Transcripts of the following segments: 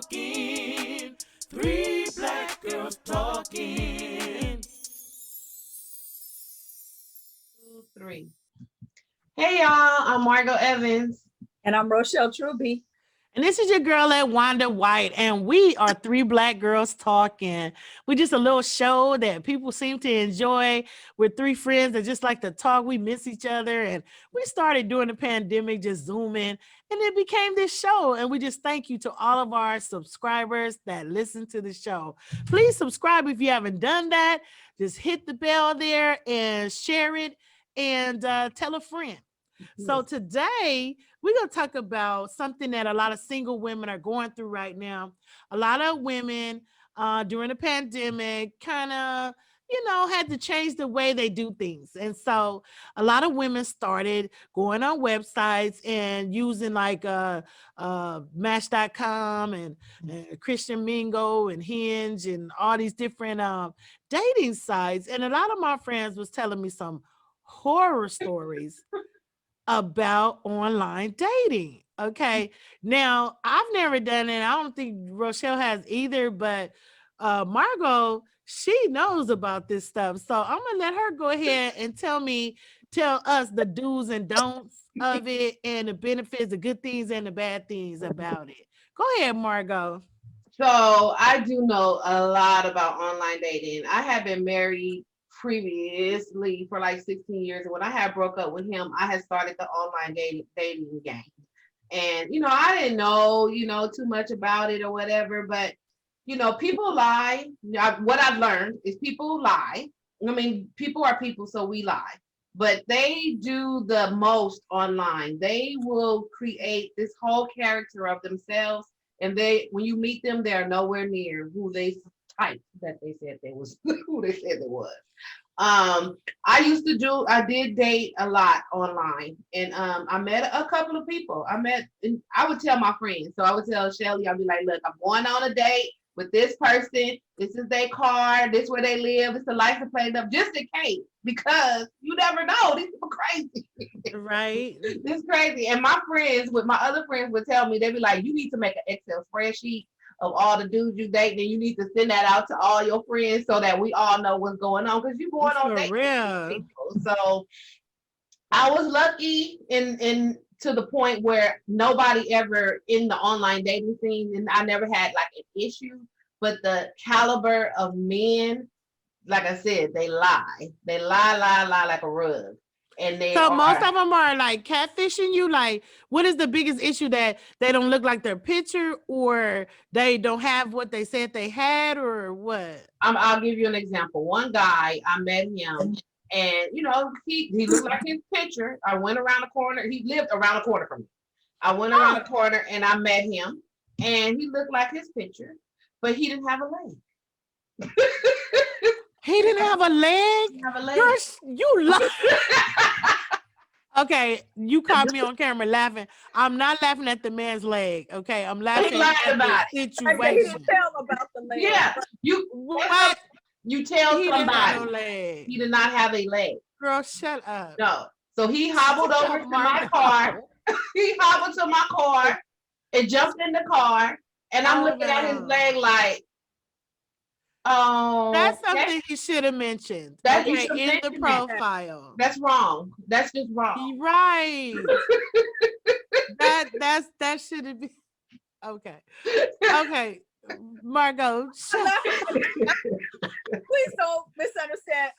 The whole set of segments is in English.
talking. Three black girls talking. 2, 3. Hey y'all, I'm Margot Evans. And I'm Rochelle Truby. And this is your girl Edwonda White, and we are Three Black Girls Talking. We're just a little show that people seem to enjoy. We're three friends that just like to talk. We miss each other, and we started during the pandemic just Zooming, and it became this show. And we just thank you to all of our subscribers that listen to the show. Please subscribe if you haven't done that. Just hit the bell there and share it and tell a friend. So today we're going to talk about something that a lot of single women are going through right now. A lot of women during the pandemic kind of, had to change the way they do things. And so a lot of women started going on websites and using like Match.com and Christian Mingle and Hinge and all these different dating sites. And a lot of my friends was telling me some horror stories about online dating. Okay. Now, I've never done it. I don't think Rochelle has either, but Margot, she knows about this stuff. So I'm going to let her go ahead and tell us the do's and don'ts of it and the benefits, the good things and the bad things about it. Go ahead, Margot. So I do know a lot about online dating. I have been married previously for like 16 years. And when I had broke up with him, I had started the online dating game. And, I didn't know, too much about it or whatever, but, people lie. What I've learned is people lie. I mean, people are people, so we lie. But they do the most online. They will create this whole character of themselves. And when you meet them, they're nowhere near who they type that they said they was, who they said they was. I did date a lot online, and I met a couple of people. And I would tell my friends. So I would tell Shelly, I'd be like, look, I'm going on a date with this person. This is their car. This is where they live. It's the license plate up, just in case, because you never know. These people crazy. Right. This crazy. And my other friends would tell me, they'd be like, you need to make an Excel spreadsheet of all the dudes you date, and you need to send that out to all your friends so that we all know what's going on, because you're going on dates with people. So I was lucky in to the point where nobody ever in the online dating scene, and I never had like an issue, but the caliber of men, like I said, they lie like a rug. And most of them are like catfishing you. Like, what is the biggest issue? That they don't look like their picture, or they don't have what they said they had, or what? I'll give you an example. One guy, I met him, and he looked like his picture. I went around the corner. He lived around the corner from me. I went around the corner and I met him, and he looked like his picture, but he didn't have a leg. He didn't have a leg? You lie. Okay, you caught me on camera laughing. I'm not laughing at the man's leg, okay? I'm laughing at the situation. He didn't tell about the leg. Yeah, you tell he somebody. No leg. He did not have a leg. Girl, shut up. No. So he hobbled over to my car. He hobbled to my car and jumped in the car, and I'm looking at his leg like, oh, that's something he should have mentioned. That in the profile. That's wrong. That's just wrong. Right. that shouldn't be. Okay. Okay. Margot. Please don't misunderstand.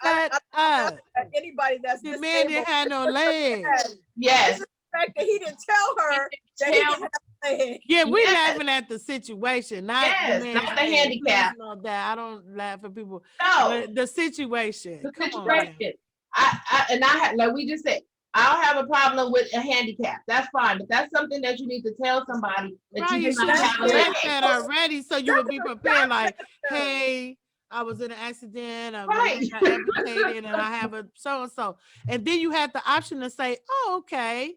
Anybody that's the man didn't have no legs. Yes. The fact that he didn't tell her that he didn't have legs. Yeah, we're laughing at the situation, not the man. Not the handicap. I don't laugh at people. No, but the situation. The situation. Like we just said, I don't have a problem with a handicap. That's fine, but that's something that you need to tell somebody that you did not have a leg already, so you would be prepared. Like, hey, I was in an accident. I got amputated, and I have a so and so. And then you had the option to say, "Oh, okay,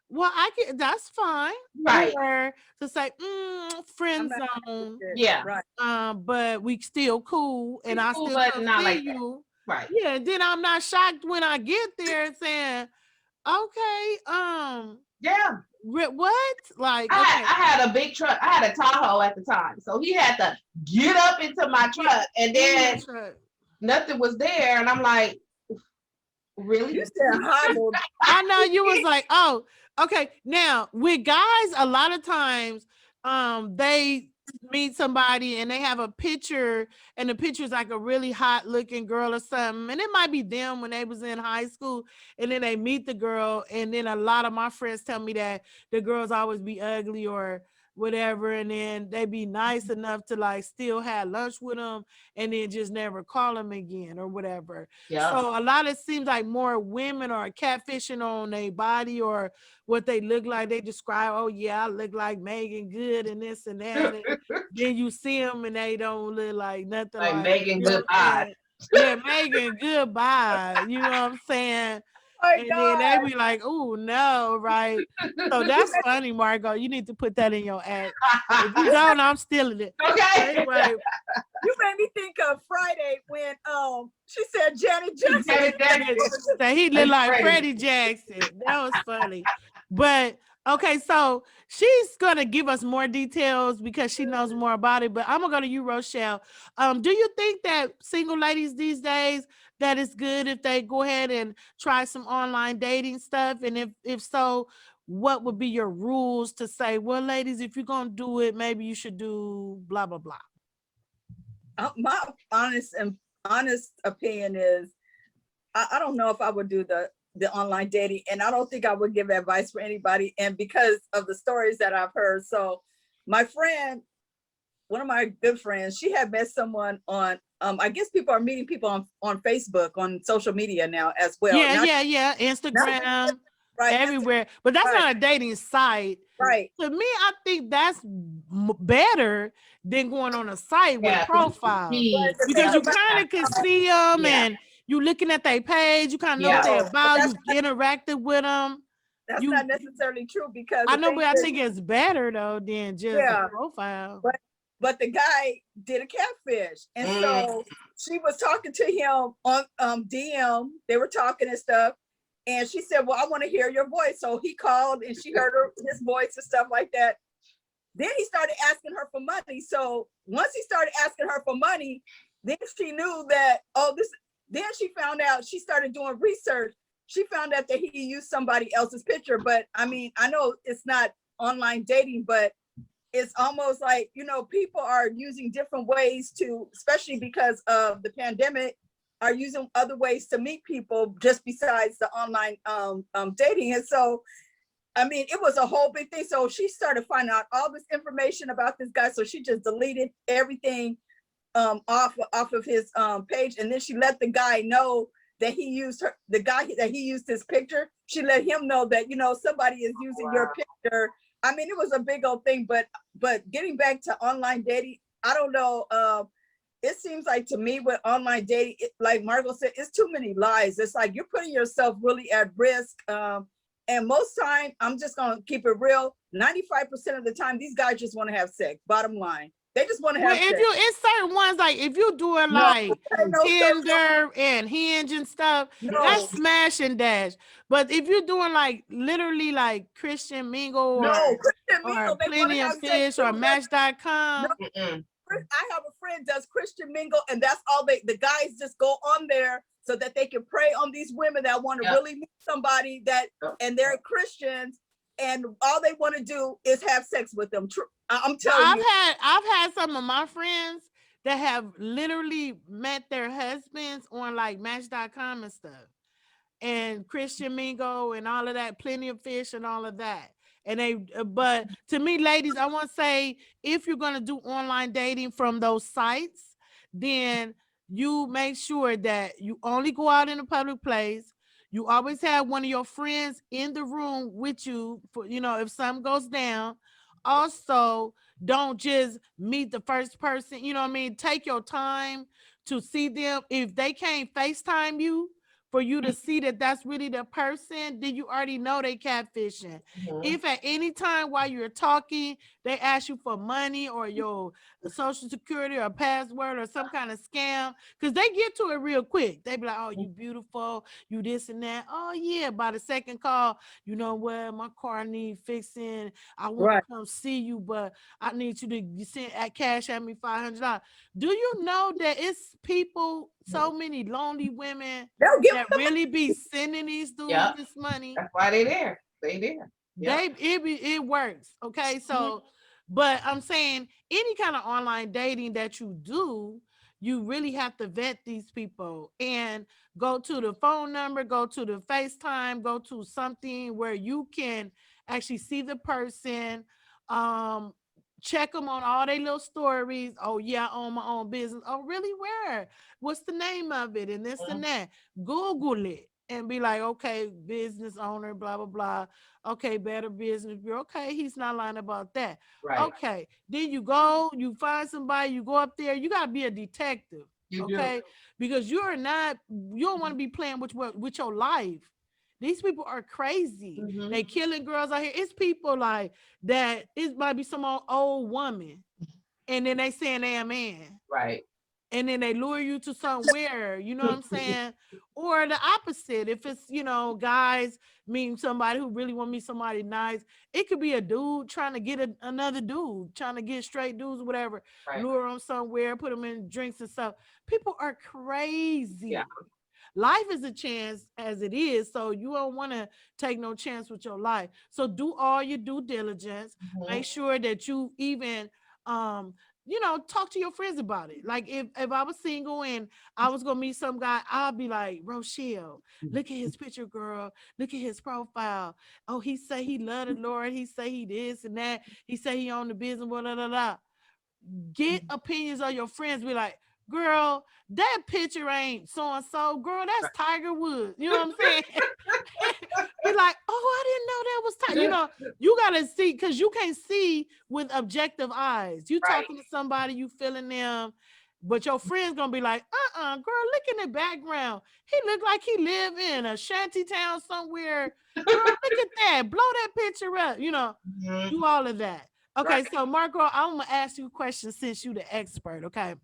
well, I can. That's fine." Right. Or to say, "Friend zone." Yeah. Right. But we still cool, and I still but not see like you. That. Right. Yeah. Then I'm not shocked when I get there and saying, "Okay, yeah, What? Like, I okay. had a big truck. I had a Tahoe at the time, so he had to get up into my truck, and then nothing was there, and I'm like, really? You said hobbled. I know you was like, oh, okay. Now with guys, a lot of times, they meet somebody and they have a picture, and the picture is like a really hot looking girl or something, and it might be them when they was in high school, and then they meet the girl, and then a lot of my friends tell me that the girls always be ugly or whatever, and then they be nice enough to like still have lunch with them, and then just never call them again or whatever. Yeah. So a lot of it seems like more women are catfishing on their body or what they look like. They describe, oh yeah, I look like Megan Good and this and that. And then you see them and they don't look like nothing Like like, Megan you know what I'm Goodbye. saying? Yeah, Megan Goodbye. You know what I'm saying? Oh my And then they God. be like, oh no, right? So that's funny, Margot. You need to put that in your act. If you don't, I'm stealing it. Okay. Anyway, You made me think of Friday when she said Janet Jackson. Janet Jackson. that he looked like Freddie. Freddie Jackson. That was funny. But okay, so she's gonna give us more details because she knows more about it. But I'm gonna go to you, Rochelle. Do you think that single ladies these days that it's good if they go ahead and try some online dating stuff? And if so, what would be your rules to say, well, ladies, if you're gonna do it, maybe you should do blah blah blah. My honest opinion is I don't know if I would do the online dating, and I don't think I would give advice for anybody. And because of the stories that I've heard, so my friend, one of my good friends, she had met someone on I guess people are meeting people on Facebook, on social media now as well. Yeah. Instagram, Right, everywhere. But that's right, not a dating site. right. To me, I think that's better than going on a site with a Yeah. profile But the thing because you about kind of can see them Yeah. and you looking at their page. You kind of know what Yeah. they're but about. You interacted with them. that's You, not necessarily true because I the know, thing but I is, think it's better though than just a yeah, profile. but the guy did a catfish, and Mm. so she was talking to him on DM. They were talking and stuff, and she said, "Well, I want to hear your voice." So he called, and she heard his voice and stuff like that. Then he started asking her for money. So once he started asking her for money, then she knew that, oh, this. Then she found out. She started doing research. She found out that he used somebody else's picture. But I mean, I know it's not online dating, but it's almost like, people are using different ways to, especially because of the pandemic, are using other ways to meet people just besides the online dating. And so, I mean, it was a whole big thing. So she started finding out all this information about this guy. So she just deleted everything off of his page. And then she let the guy know that he used the guy that he used his picture. She let him know that, somebody is using your picture. I mean, it was a big old thing, but getting back to online dating, I don't know. It seems like to me with online dating, like Margot said, it's too many lies. It's like you're putting yourself really at risk. And most time, I'm just gonna keep it real. 95% of the time, these guys just want to have sex. Bottom line, they just want to have Well, if sex. you in certain ones, like if you doing No, like no, Tinder and Hinge and stuff, no, that's smash and dash. But if you're doing like literally like Christian Mingle no. or Christian Mingle, they want Plenty to of have sex Fish or too. No, Match.com, Mm-mm. I have a friend does Christian Mingle, and that's all the guys just go on there so that they can prey on these women that want to really meet somebody that, and they're Christians, and all they want to do is have sex with them. I'm telling you. I've had some of my friends that have literally met their husbands on like Match.com and stuff, and Christian Mingle and all of that, Plenty of Fish and all of that. And but to me, ladies, I want to say if you're going to do online dating from those sites, then you make sure that you only go out in a public place. You always have one of your friends in the room with you for, if something goes down. Also, don't just meet the first person, you know what I mean? Take your time to see them. If they can't FaceTime you, for you to see that that's really the person, then you already know they catfishing. Mhm. If at any time while you're talking, they ask you for money or your social security or password or some kind of scam, because they get to it real quick. They be like, oh, you beautiful, you this and that. Oh yeah, by the second call, you know what, my car need fixing. I want to Right. come see you, but I need you to send at cash at me $500. Do you know that it's people, so many lonely women They'll give that really be sending these dudes Yep. this money? That's why they there. They there. Yep. It works. Okay. So, but I'm saying any kind of online dating that you do, you really have to vet these people and go to the phone number, go to the FaceTime, go to something where you can actually see the person. Um, check them on all their little stories. Oh yeah, I own my own business. Oh really? Where? What's the name of it? And this and Mhm. that. Google it and be like, okay, business owner, blah blah blah. Okay, Better Business Bureau. Okay, he's not lying about that. Right. Okay, then you go, you find somebody, you go up there. You gotta be a detective, You do. okay? Because you're not, you don't want to be playing with your life. These people are crazy. Mhm. They killing girls out here. It's people like that. It might be some old woman, and then they saying they a man, Right. and then they lure you to somewhere, you know what I'm saying? Or the opposite. If it's, guys meeting somebody who really want to meet somebody nice, it could be a dude trying to get another dude, trying to get straight dudes, whatever, Right. lure them somewhere, put them in drinks and stuff. People are Yeah. crazy. Life is a chance as it is, so you don't want to take no chance with your life. So do all your due diligence. Mhm. Make sure that you even talk to your friends about it. Like if I was single and I was gonna meet some guy, I'll be like, Rochelle, look at his picture, girl. Look at his profile. Oh, he say he love the Lord. He say he this and that. He say he own the business. Blah, blah, blah, blah. Get opinions of your friends. Be like, girl, that picture ain't so and so. Girl, that's Tiger Woods. You know what I'm saying? Be like, oh, I didn't know that was Tiger. You gotta see because you can't see with objective eyes. You Right. talking to somebody, you feeling them. But your friend's gonna be like, girl, look in the background. He look like he live in a shanty town somewhere. Girl, look at that. Blow that picture up. Mhm. Do all of that. Right. Okay, so Margot, I'm gonna ask you a question since you the expert. Okay,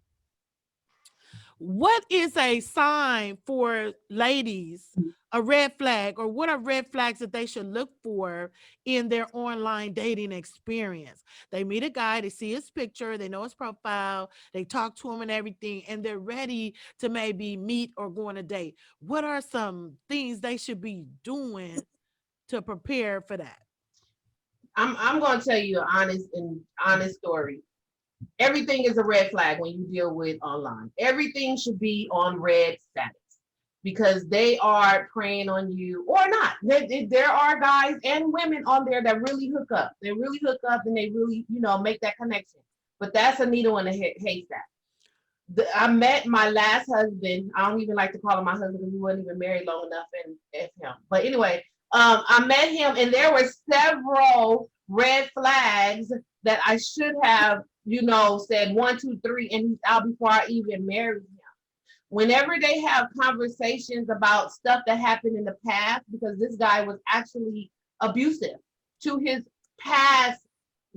what is a sign for ladies, a red flag, or what are red flags that they should look for in their online dating experience? They meet a guy, they see his picture, they know his profile, they talk to him and everything, and they're ready to maybe meet or go on a date. What are some things they should be doing to prepare for that? I'm gonna tell you an honest story. Everything is a red flag when you deal with online. Everything should be on red status because they are preying on you or not. There are guys and women on there that really hook up. They really hook up and they really, make that connection. But that's a needle in a haystack. I met my last husband. I don't even like to call him my husband because we wasn't even married long enough and F him. But anyway, I met him and there were several red flags that I should have, said 1, 2, 3, and he's out before I even married him. Whenever they have conversations about stuff that happened in the past, because this guy was actually abusive to his past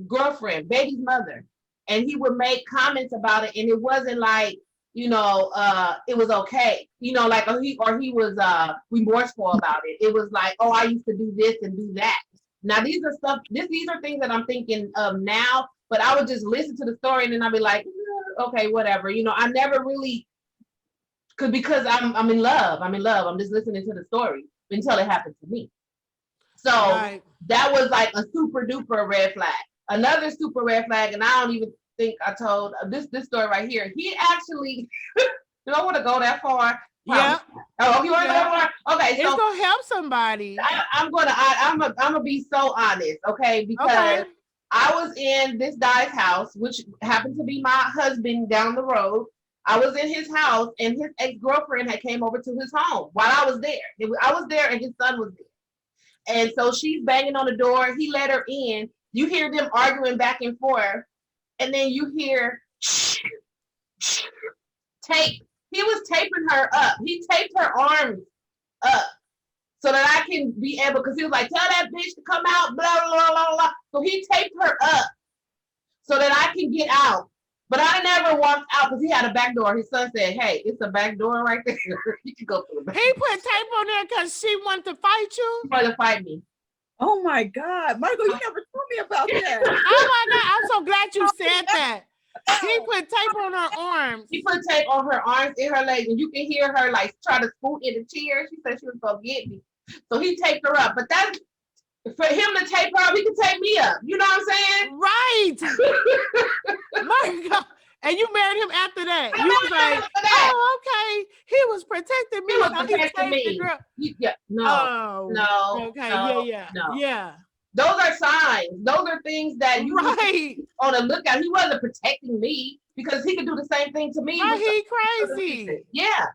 girlfriend, baby's mother, and he would make comments about it, and it wasn't like it was okay, like or he was remorseful about it. It was like, oh, I used to do this and do that. Now these are these are things that I'm thinking of now, but I would just listen to the story and then I'd be like, okay, whatever. I never really could because I'm in love. I'm in love. I'm just listening to the story until it happened to me. So Right. that was like a super duper red flag. Another super red flag, and I don't even think I told this story right here. He actually, do I want to go that far? Probably. Yeah. Oh, you want to go Yeah. that far? Okay, It's so gonna help somebody. I'm gonna be so honest, okay? Okay. Because I was in this guy's house, which happened to be my husband down the road. I was in his house, and his ex-girlfriend had came over to his home while I was there. I was there, and his son was there. And so she's banging on the door. He let her in. You hear them arguing back and forth. And then you hear tape. He was taping her up. He taped her arms up so that I can be able, because he was like, tell that bitch to come out, blah, blah, blah, blah. So he taped her up so that I can get out. But I never walked out because he had a back door. His son said, hey, it's a back door right there. You can go through the back. He put tape on there because she wanted to fight you? He wanted to fight me. Oh my God, Margot, you never told me about that. Oh my God, I'm so glad you said that. He put tape on her arms. He put tape on her arms and her legs, and you can hear her like try to scoot in the chair. She said she was gonna get me. So he taped her up. But that's for him to tape her up, he can tape me up. You know what I'm saying? Right. Margot. And you married him after that. You was like, oh, okay. He was protecting me. He was So protecting taped the me. girl. Yeah, no, Oh, no. okay, no, yeah. no. Yeah. Those are signs. Those are things that you Right. on the lookout. He wasn't protecting me because he could do the same thing to me. Right, with he other crazy. people. Yeah.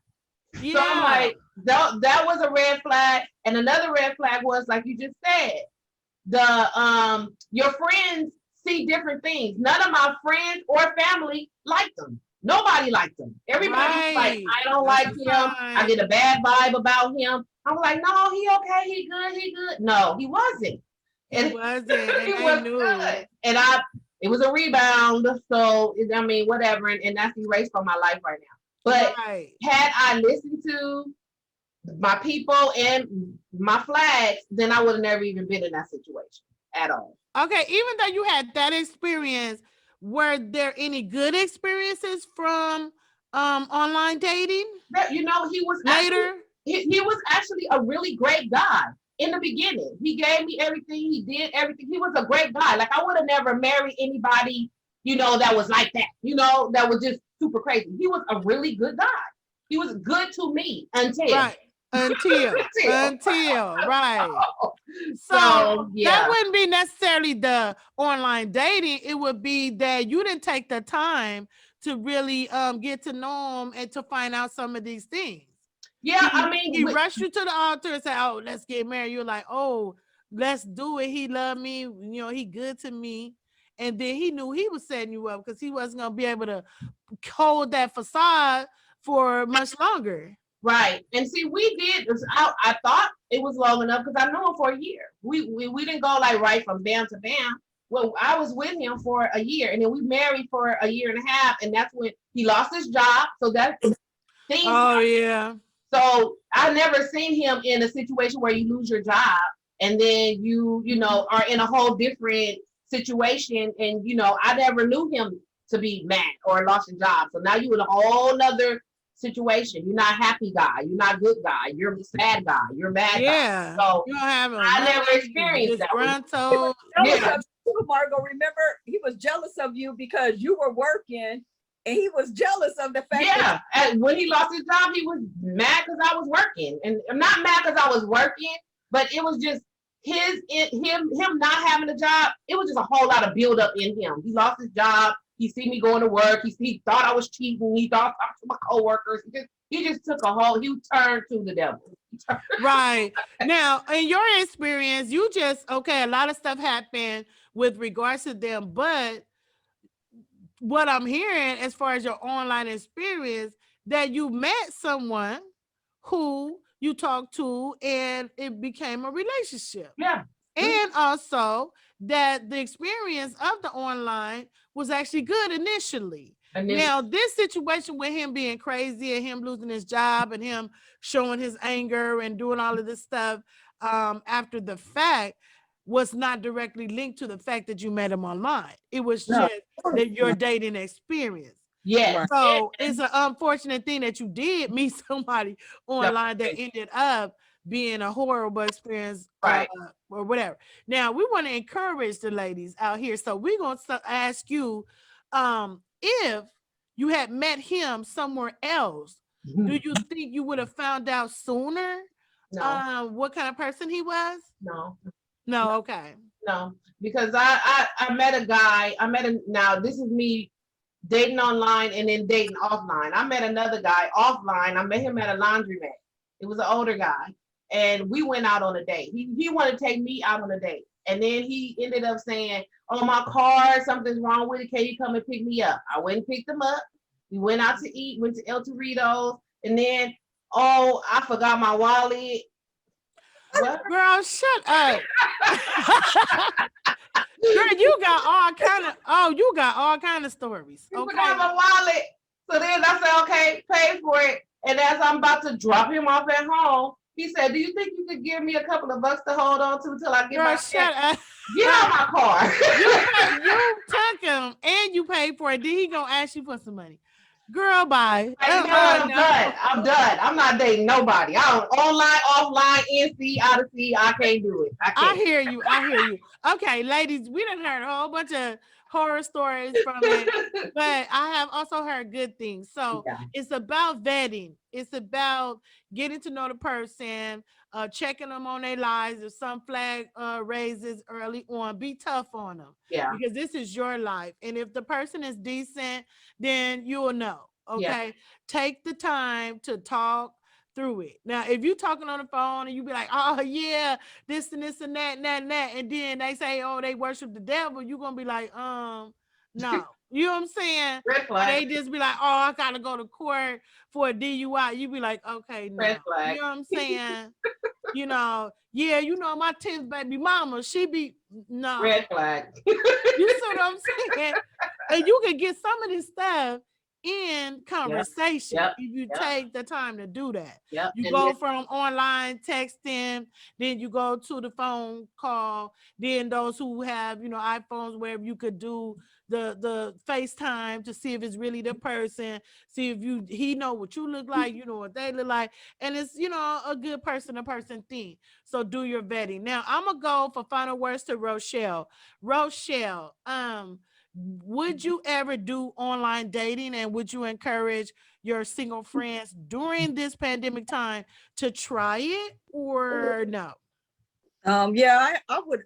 Yeah. So I'm like, that was a red flag. And another red flag was, like you just said, your friends see different things. None of my friends or family liked them. Nobody liked him. Everybody was like, I don't like him. I get a bad vibe about him. I was like, no, he okay, he good. No, he wasn't. He wasn't. And he they was knew. good. And it was a rebound. So I mean, whatever. And that's erased from my life right now. But had I listened to my people and my flags, then I would have never even been in that situation at all. Okay, even though you had that experience, were there any good experiences from online dating? You know, he was later. He was actually a really great guy in the beginning. He gave me everything. He did everything. He was a great guy. Like, I would have never married anybody, you know, that was like that. You know, that was just super crazy. He was a really good guy. He was good to me until. Right. Until right. So yeah, that wouldn't be necessarily the online dating. It would be that you didn't take the time to really get to know him and to find out some of these things. Yeah, I mean, he rushed you to the altar and said, "Oh, let's get married." You're like, "Oh, let's do it." He loved me, you know. He good to me, and then he knew he was setting you up because he wasn't gonna be able to hold that facade for much longer. Right. And see, we did, I thought it was long enough because I knew him for a year. We didn't go like right from bam to bam. Well, I was with him for a year, and then we married for a year and a half, and that's when he lost his job. So that's things. Oh, yeah. So I never seen him in a situation where you lose your job and then you know, are in a whole different situation. And, you know, I never knew him to be mad or lost his job. So now you in a whole nother situation. You're not happy guy. You're not good guy. You're a sad guy. You're mad guy. So you don't have I never experienced that. Yeah. Margot, remember, he was jealous of you because you were working, and he was jealous of the fact that and when he lost his job, he was mad because I was working. And I'm not mad because I was working, but it was just him not having a job. It was just a whole lot of buildup in him. He lost his job. He see me going to work. He thought I was cheating. He thought I talked to my coworkers. He just took he turned to the devil. Right. Now, in your experience, you just, a lot of stuff happened with regards to them, but what I'm hearing as far as your online experience, that you met someone who you talked to and it became a relationship. Yeah. And also that the experience of the online was actually good initially. Now, this situation with him being crazy and him losing his job and him showing his anger and doing all of this stuff after the fact was not directly linked to the fact that you met him online. It was just that your dating experience. Yeah. So it's an unfortunate thing that you did meet somebody online that ended up being a horrible experience, right? Or whatever. Now we want to encourage the ladies out here. So we're going to ask you, if you had met him somewhere else, do you think you would have found out sooner? No. What kind of person he was? No, okay. No, because I met a guy. Now this is me dating online and then dating offline. I met another guy offline. I met him at a laundromat. It was an older guy, and we went out on a date. He wanted to take me out on a date, and then he ended up saying, "Oh, my car, something's wrong with it. Can you come and pick me up?" I went and picked him up. We went out to eat. Went to El Torito's, and then Oh, I forgot my wallet. What? Girl, shut up. Girl, you got all kind of stories. He Okay. forgot my wallet. So then I said, okay, pay for it. And as I'm about to drop him off at home, he said, do you think you could give me a couple of bucks to hold on to till I get Girl, my shut check? up. Get out my car. You took him and you paid for it. Then he gonna ask you for some money. Girl, bye. Like, you know what? I'm No. done. I'm done. I'm not dating nobody. I don't online, offline, NC, out of sea. I can't do it. I I can't. hear you. I hear you. Okay, ladies, we done heard a whole bunch of horror stories from it, but I have also heard good things. So Yeah. it's about vetting. It's about getting to know the person, checking them on their lives. If some flag raises early on, be tough on them Yeah. because this is your life. And if the person is decent, then you'll know. Yeah. Okay, take the time to talk through it. Now, if you talking on the phone and you be like, oh yeah, this and this and that and that and that, and then they say, oh, they worship the devil, you gonna be like, no. You know what I'm saying? Red Or flag. they just be like, oh, I gotta go to court for a DUI. You be like, okay, no. Red flag. You know what I'm saying? Yeah, my 10th baby mama, she be no. Red flag. You see what I'm saying? And you can get some of this stuff in conversation Yep. if you Yep. take the time to do that. Yep. You And go then- from online texting, then you go to the phone call, then those who have, iPhones where you could do the FaceTime to see if it's really the person, see if he know what you look like, you know what they look like, and it's a good person to person thing. So do your vetting. Now I'm gonna go for final words to Rochelle. Rochelle, would you ever do online dating, and would you encourage your single friends during this pandemic time to try it or no? Yeah, I would,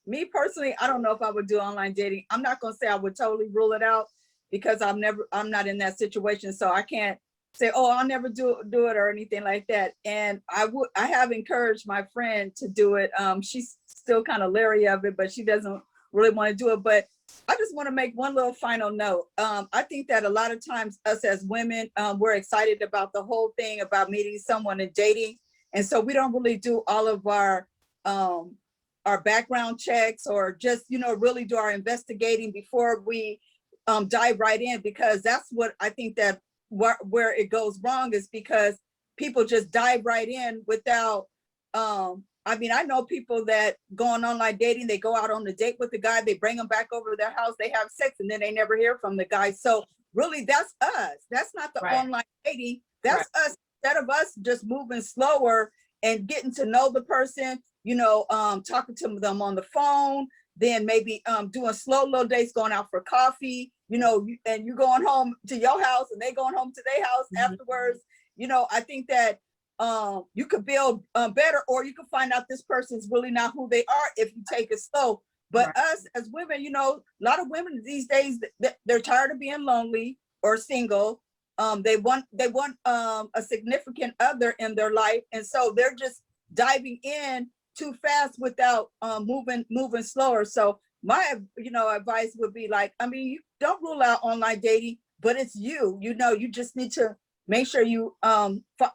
me personally, I don't know if I would do online dating. I'm not gonna say I would totally rule it out because I'm not in that situation. So I can't say, oh, I'll never do it or anything like that. And I have encouraged my friend to do it. She's still kind of leery of it, but she doesn't really want to do it. But I just want to make one little final note. I think that a lot of times us as women, we're excited about the whole thing about meeting someone and dating. And so we don't really do all of our background checks or just, really do our investigating before we dive right in, because that's what I think that where it goes wrong is because people just dive right in without, I know people that go on online dating, they go out on a date with the guy, they bring him back over to their house, they have sex, and then they never hear from the guy. So really that's us. That's not the online dating. That's us. Instead of us just moving slower and getting to know the person, talking to them on the phone, then maybe doing slow little dates, going out for coffee, and you going home to your house and they going home to their house afterwards. I think that you could build better, or you can find out this person's really not who they are if you take it slow. But us as women, a lot of women these days, they're tired of being lonely or single. They want a significant other in their life, and so they're just diving in too fast without moving slower. So my advice would be like, you don't rule out online dating, but it's you just need to make sure you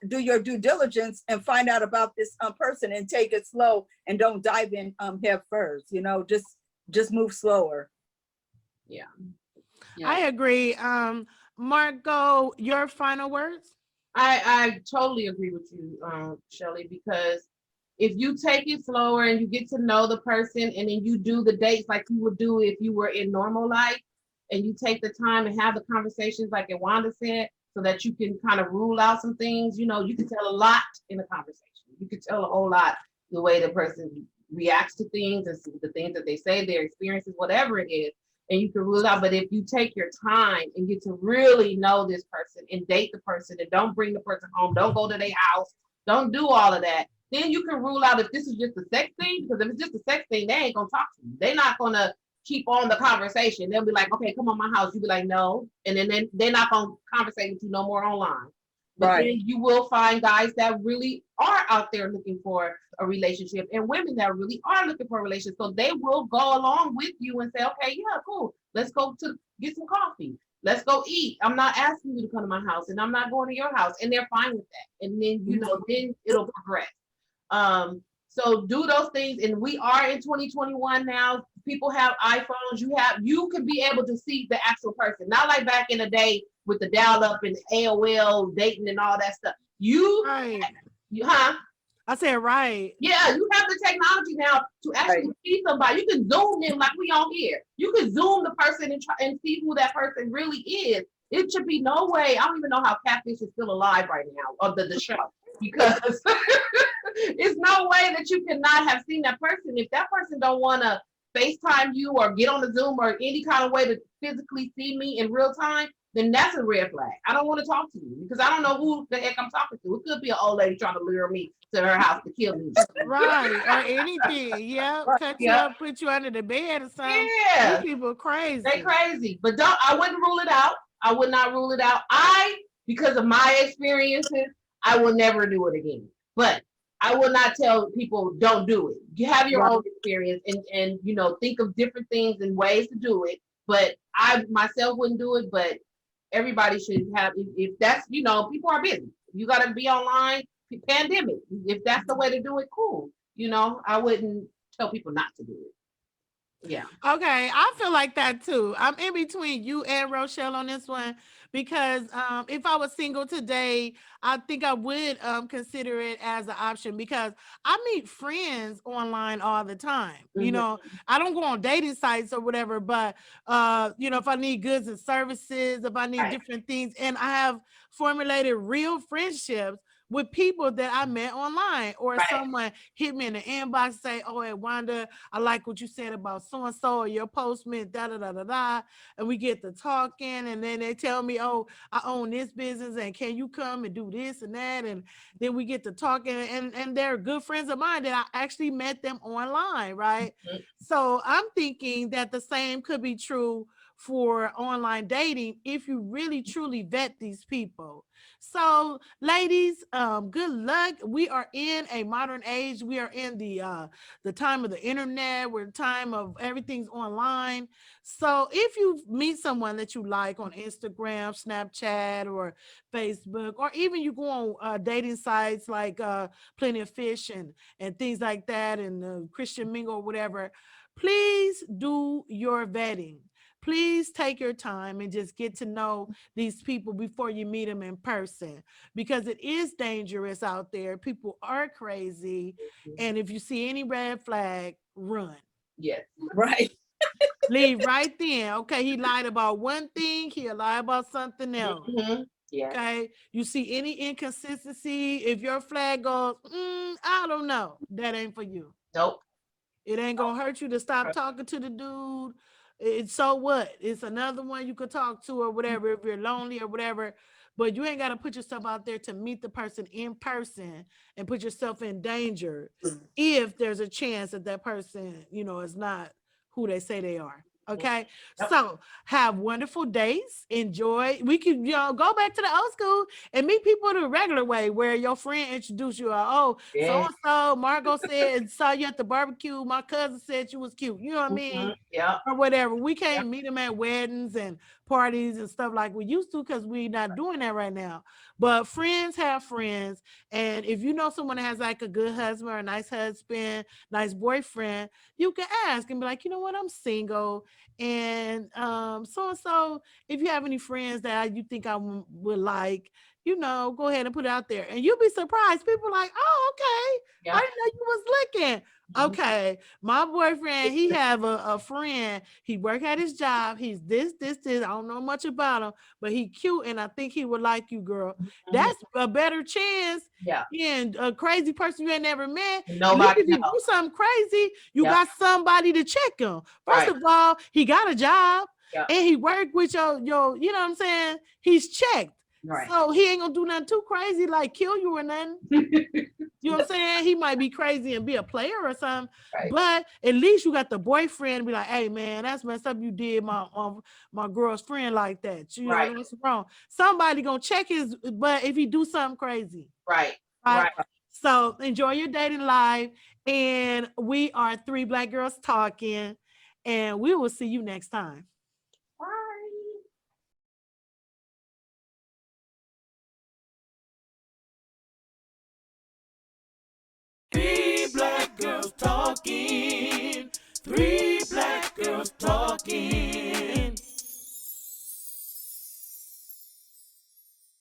do your due diligence and find out about this person and take it slow and don't dive in head first. Just move slower. Yeah. I agree. Margot, your final words? I totally agree with you, Shelly, because if you take it slower and you get to know the person and then you do the dates like you would do if you were in normal life, and you take the time and have the conversations like Edwonda said, so that you can kind of rule out some things, you can tell a lot in a conversation. You can tell a whole lot the way the person reacts to things and the things that they say, their experiences, whatever it is, and you can rule it out. But if you take your time and get to really know this person and date the person and don't bring the person home, don't go to their house, don't do all of that, then you can rule out if this is just a sex thing. Because if it's just a sex thing, they ain't gonna talk to you. They're not gonna keep on the conversation. They'll be like, okay, come on my house. You be like, no. And then they're not gonna conversate with you no more online. But then you will find guys that really are out there looking for a relationship, and women that really are looking for a relationship. So they will go along with you and say, okay, yeah, cool. Let's go to get some coffee. Let's go eat. I'm not asking you to come to my house, and I'm not going to your house, and they're fine with that. And then then it'll progress. So do those things, and we are in 2021 now. People have iPhones. You can be able to see the actual person, not like back in the day with the dial up and AOL dating and all that stuff. Right. Huh? I said right. Yeah, you have the technology now to actually see somebody. You can zoom in like we on here. You can zoom the person and try and see who that person really is. It should be no way. I don't even know how Catfish is still alive right now, of the show, because it's no way that you cannot have seen that person. If that person don't want to FaceTime you or get on the Zoom or any kind of way to physically see me in real time, then that's a red flag. I don't want to talk to you because I don't know who the heck I'm talking to. It could be an old lady trying to lure me to her house to kill me. Right. Or anything. Yeah. Cut you up, put you under the bed or something. Yeah. These people are crazy. They crazy. But I wouldn't rule it out. I would not rule it out. Because of my experiences, I will never do it again. But I will not tell people don't do it. You have your own experience and think of different things and ways to do it. But I myself wouldn't do it, but everybody should have, if that's, people are busy. You got to be online, pandemic. If that's the way to do it, cool. I wouldn't tell people not to do it. Yeah. Okay, I feel like that too. I'm in between you and Rochelle on this one because if I was single today, I think I would consider it as an option because I meet friends online all the time. I don't go on dating sites or whatever, but if I need goods and services, if I need different things, and I have formulated real friendships with people that I met online, or someone hit me in the inbox and say, "Oh, Edwonda, I like what you said about so-and-so or your post meant da-da-da-da-da." And we get to talking, and then they tell me, "Oh, I own this business, and can you come and do this and that?" And then we get to talking, and they're good friends of mine that I actually met them online, right? So I'm thinking that the same could be true for online dating if you really truly vet these people. So ladies, good luck. We are in a modern age. We are in the time of the internet. We're the time of everything's online. So if you meet someone that you like on Instagram, Snapchat, or Facebook, or even you go on dating sites like Plenty of Fish and things like that, and Christian Mingle or whatever, please do your vetting. Please take your time and just get to know these people before you meet them in person, because it is dangerous out there. People are crazy. And if you see any red flag, run. Yes. Right. Leave right then. Okay, he lied about one thing, he'll lie about something else. Yeah. Okay, you see any inconsistency, if your flag goes, I don't know, that ain't for you. Nope. It ain't gonna hurt you to stop talking to the dude. It's so what? It's another one you could talk to or whatever if you're lonely or whatever. But you ain't got to put yourself out there to meet the person in person and put yourself in danger if there's a chance that that person, is not who they say they are. Okay. Yep. So have wonderful days. Enjoy. We can, go back to the old school and meet people the regular way where your friend introduced you. So-and-so, Margot said, saw you at the barbecue. My cousin said you was cute. You know what I mean? Yeah. Or whatever. We can't meet them at weddings and parties and stuff like we used to because we're not doing that right now. But friends have friends. And if you know someone that has like a good husband or a nice husband, nice boyfriend, you can ask and be like, you know what, I'm single. And so if you have any friends that you think I would like, go ahead and put it out there. And you'll be surprised. People are like, oh, okay. I didn't know you was looking. Okay, my boyfriend, he have a friend. He work at his job. He's this. I don't know much about him, but he cute, and I think he would like you, girl. That's a better chance than a crazy person you ain't never met. Nobody if you do something crazy, you got somebody to check him. First of all, he got a job, and he worked with your, you know what I'm saying? He's checked. Right. So he ain't gonna do nothing too crazy, like kill you or nothing. You know what I'm saying? He might be crazy and be a player or something, but at least you got the boyfriend be like, hey man, that's messed up. You did my girl's friend like that. You know what's wrong? Somebody gonna check his butt if he do something crazy. Right. So enjoy your dating life. And we are 3 Black Girls Talking, and we will see you next time. talking. Three black girls talking.